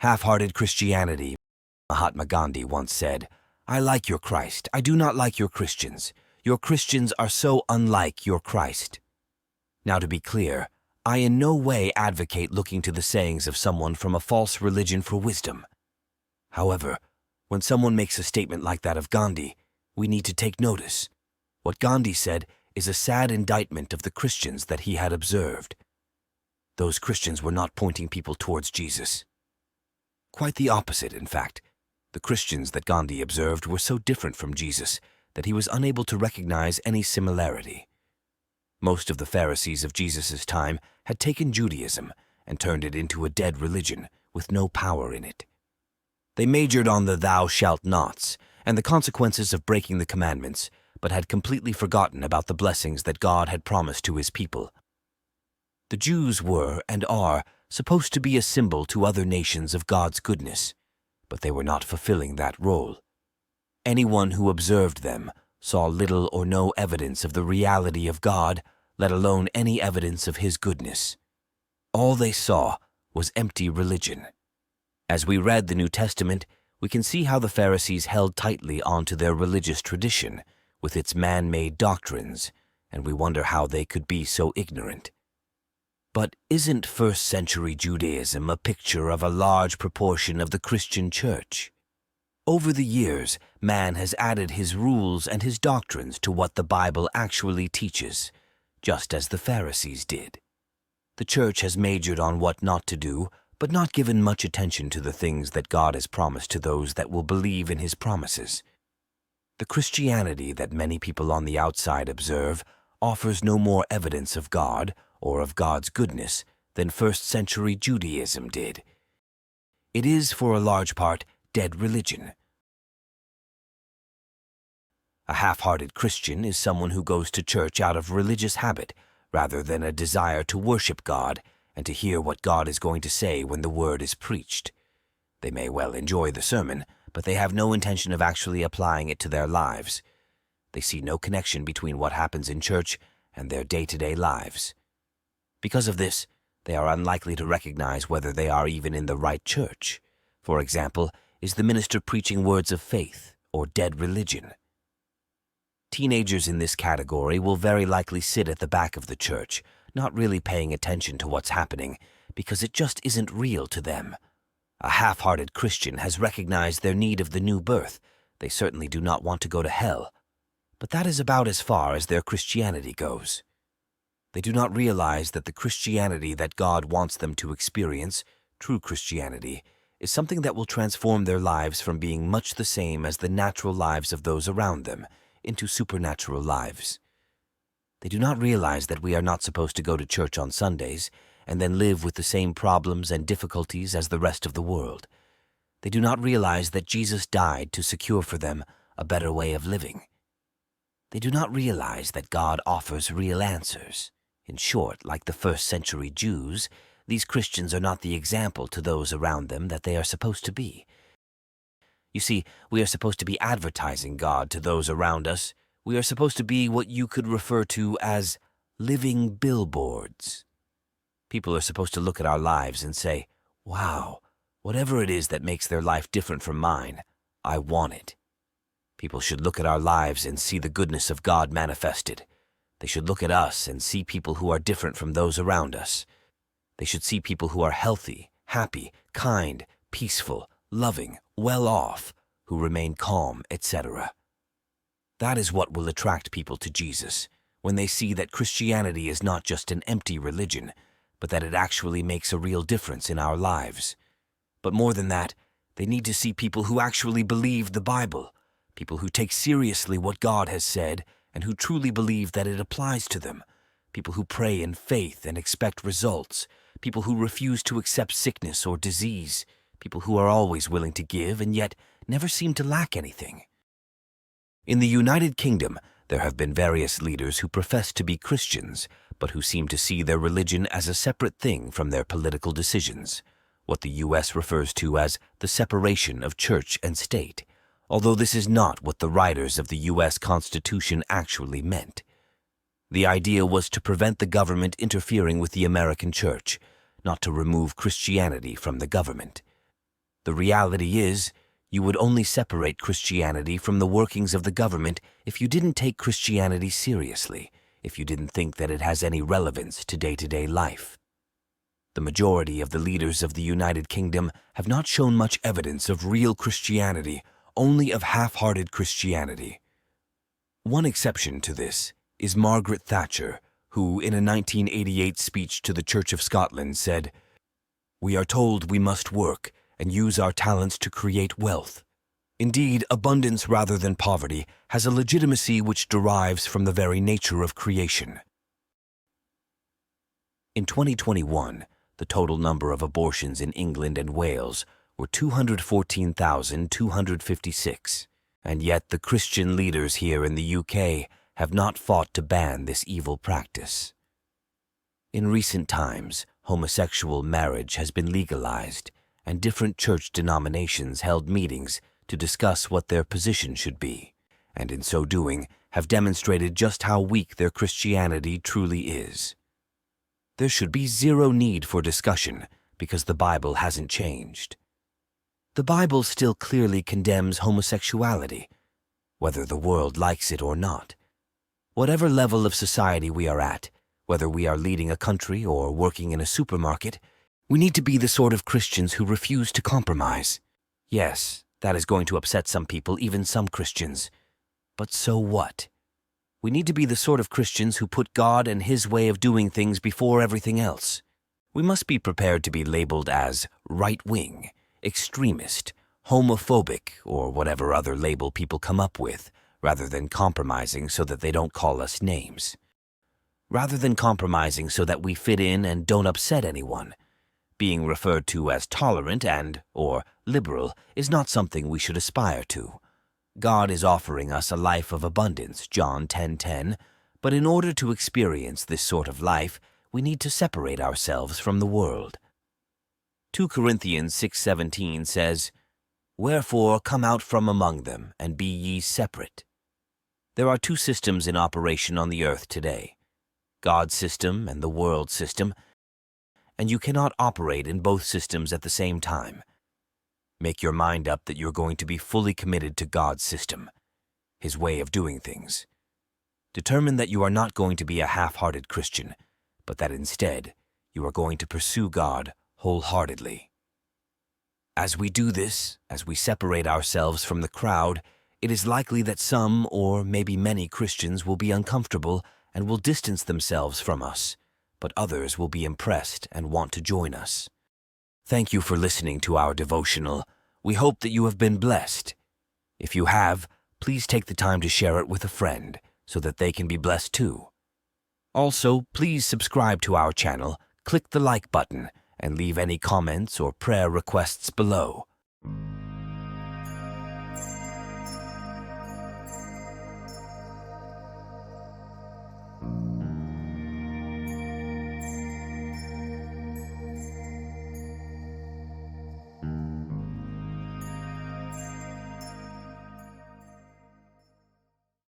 Half-hearted Christianity. Mahatma Gandhi once said, "I like your Christ. I do not like your Christians. Your Christians are so unlike your Christ." Now, to be clear, I in no way advocate looking to the sayings of someone from a false religion for wisdom. However, when someone makes a statement like that of Gandhi, we need to take notice. What Gandhi said is a sad indictment of the Christians that he had observed. Those Christians were not pointing people towards Jesus. Quite the opposite, in fact. The Christians that Gandhi observed were so different from Jesus that he was unable to recognize any similarity. Most of the Pharisees of Jesus' time had taken Judaism and turned it into a dead religion with no power in it. They majored on the thou shalt nots and the consequences of breaking the commandments, but had completely forgotten about the blessings that God had promised to his people. The Jews were, and are, supposed to be a symbol to other nations of God's goodness, but they were not fulfilling that role. Anyone who observed them saw little or no evidence of the reality of God, let alone any evidence of his goodness. All they saw was empty religion. As we read the New Testament, we can see how the Pharisees held tightly onto their religious tradition with its man-made doctrines, and we wonder how they could be so ignorant. But isn't first-century Judaism a picture of a large proportion of the Christian church? Over the years, man has added his rules and his doctrines to what the Bible actually teaches, just as the Pharisees did. The church has majored on what not to do, but not given much attention to the things that God has promised to those that will believe in his promises. The Christianity that many people on the outside observe offers no more evidence of God or of God's goodness than first-century Judaism did. It is, for a large part, dead religion. A half-hearted Christian is someone who goes to church out of religious habit rather than a desire to worship God and to hear what God is going to say when the word is preached. They may well enjoy the sermon, but they have no intention of actually applying it to their lives. They see no connection between what happens in church and their day-to-day lives. Because of this, they are unlikely to recognize whether they are even in the right church. For example, is the minister preaching words of faith or dead religion? Teenagers in this category will very likely sit at the back of the church, not really paying attention to what's happening because it just isn't real to them. A half-hearted Christian has recognized their need of the new birth. They certainly do not want to go to hell. But that is about as far as their Christianity goes. They do not realize that the Christianity that God wants them to experience, true Christianity, is something that will transform their lives from being much the same as the natural lives of those around them into supernatural lives. They do not realize that we are not supposed to go to church on Sundays and then live with the same problems and difficulties as the rest of the world. They do not realize that Jesus died to secure for them a better way of living. They do not realize that God offers real answers. In short, like the first-century Jews, these Christians are not the example to those around them that they are supposed to be. You see, we are supposed to be advertising God to those around us. We are supposed to be what you could refer to as living billboards. People are supposed to look at our lives and say, "Wow, whatever it is that makes their life different from mine, I want it." People should look at our lives and see the goodness of God manifested. They should look at us and see people who are different from those around us. They should see people who are healthy, happy, kind, peaceful, loving, well-off, who remain calm, etc. That is what will attract people to Jesus, when they see that Christianity is not just an empty religion, but that it actually makes a real difference in our lives. But more than that, they need to see people who actually believe the Bible, people who take seriously what God has said and who truly believe that it applies to them, people who pray in faith and expect results, people who refuse to accept sickness or disease, people who are always willing to give and yet never seem to lack anything. In the United Kingdom, there have been various leaders who profess to be Christians, but who seem to see their religion as a separate thing from their political decisions, what the U.S. refers to as the separation of church and state, although this is not what the writers of the U.S. Constitution actually meant. The idea was to prevent the government interfering with the American church, not to remove Christianity from the government. The reality is, you would only separate Christianity from the workings of the government if you didn't take Christianity seriously, if you didn't think that it has any relevance to day-to-day life. The majority of the leaders of the United Kingdom have not shown much evidence of real Christianity, only of half-hearted Christianity. One exception to this is Margaret Thatcher, who in a 1988 speech to the Church of Scotland said, "We are told we must work and use our talents to create wealth. Indeed, abundance rather than poverty has a legitimacy which derives from the very nature of creation." In 2021, the total number of abortions in England and Wales were 214,256, and yet the Christian leaders here in the UK have not fought to ban this evil practice. In recent times, homosexual marriage has been legalized, and different church denominations held meetings to discuss what their position should be, and in so doing have demonstrated just how weak their Christianity truly is. There should be zero need for discussion because the Bible hasn't changed. The Bible still clearly condemns homosexuality, whether the world likes it or not. Whatever level of society we are at, whether we are leading a country or working in a supermarket, we need to be the sort of Christians who refuse to compromise. Yes, that is going to upset some people, even some Christians. But so what? We need to be the sort of Christians who put God and His way of doing things before everything else. We must be prepared to be labeled as right-wing, extremist, homophobic, or whatever other label people come up with, rather than compromising so that they don't call us names. Rather than compromising so that we fit in and don't upset anyone, being referred to as tolerant or liberal is not something we should aspire to. God is offering us a life of abundance, John 10:10, but in order to experience this sort of life, we need to separate ourselves from the world. 2 Corinthians 6:17 says, "Wherefore come out from among them, and be ye separate." There are two systems in operation on the earth today, God's system and the world system, and you cannot operate in both systems at the same time. Make your mind up that you're going to be fully committed to God's system, His way of doing things. Determine that you are not going to be a half-hearted Christian, but that instead you are going to pursue God wholeheartedly. As we do this, as we separate ourselves from the crowd, it is likely that some, or maybe many Christians will be uncomfortable and will distance themselves from us, but others will be impressed and want to join us. Thank you for listening to our devotional. We hope that you have been blessed. If you have, please take the time to share it with a friend so that they can be blessed too. Also, please subscribe to our channel, click the like button, and leave any comments or prayer requests below.